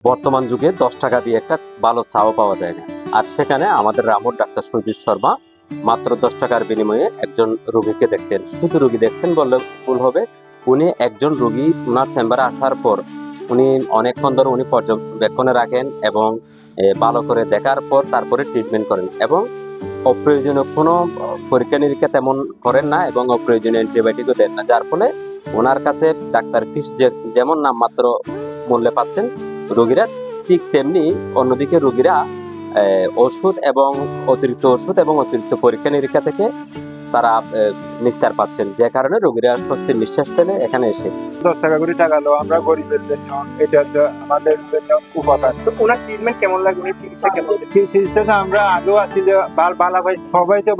বর্তমান যুগে 10 টাকা দিয়ে একটা ভালো চাও পাওয়া যায় না। আর সেখানে আমাদের রামুর ডাক্তার সুজিত শর্মা মাত্র 10 টাকার বিনিময়ে একজন রোগীকে দেখছেন। শুধু রোগী দেখছেন বললে ভুল হবে, উনি একজন রোগী ওনার চেম্বারে আসার পর উনি অনেকক্ষণ ধরে উনি পর্যবেক্ষণে রাখেন এবং ভালো করে দেখার পর তারপরে ট্রিটমেন্ট করেন এবং অপ্রয়োজনীয় কোনো পরীক্ষা নিরীক্ষা তেমন করেন না এবং অপ্রয়োজনীয় অ্যান্টিবায়োটিকও দেন না, যার ফলে ওনার কাছে ডাক্তার ফিস যেমন নামমাত্র মূল্যে পাচ্ছেন রোগীরা, ঠিক তেমনি অন্যদিকে রোগীরা ওষুধ এবং অতিরিক্ত পরীক্ষা নিরীক্ষা থেকে তারা নিস্তার পাচ্ছেন, যে কারণে রোগীরা স্বস্তির নিঃশ্বাস ফেলে এখানে এসে। 10 টাকা করে টাকা দাও, আমরা গরিবের জন্য এটা হচ্ছে আমাদের জন্য উপকার। তো ওনার ট্রিটমেন্ট কেমন লাগে, উনি চিকিৎসা কেমন? চিকিৎসা আমরা আগেও আছি যে বালা ভাই, সবাই তো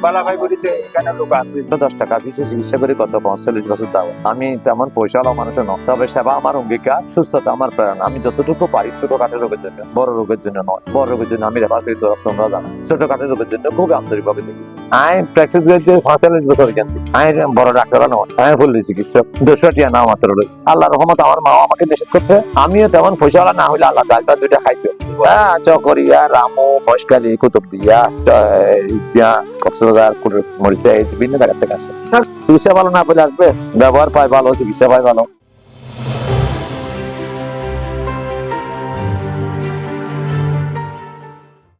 বালা ভাই বলিতে এখানে লোক আছে। 10 টাকা ফিসে চিকিৎসা করে গত 45 বছর দাও। আমি তেমন পয়সাওয়ালা মানুষের নয়, তবে সেবা আমার অঙ্গীকার, সুস্থতা আমার প্রেরণা। আমি যতটুকু পারি ছোটখাটো রোগের জন্য, বড় রোগের জন্য নয়। বড় রোগের জন্য আমি রেফার করি, তোমরা জানো। ছোটখাটো রোগের জন্য খুব আন্তরিকভাবে দেখি। আমি প্র্যাকটিস করতে 45 বছর কেন্দ্রে। আমি বড় ডাক্তার নয়, আমি ফুল চিকিৎসক। 200 টাকা না মাত্র। আল্লাহ রহমত, আমার মা আমাকে নিষেধ করতে, আমিও তেমন পয়সাওয়ালা না হইলে আল্লাহ ডাল 2টা খাইতো। চকরিয়া, রামু, মহেশখালী, কুতুবদিয়া, কক্সবাজার, মরিচা, এই বিভিন্ন জায়গা থেকে আসে। চিকিৎসা ভালো না পেলে আসবে, ব্যবহার পায় ভালো, চিকিৎসা পায় ভালো।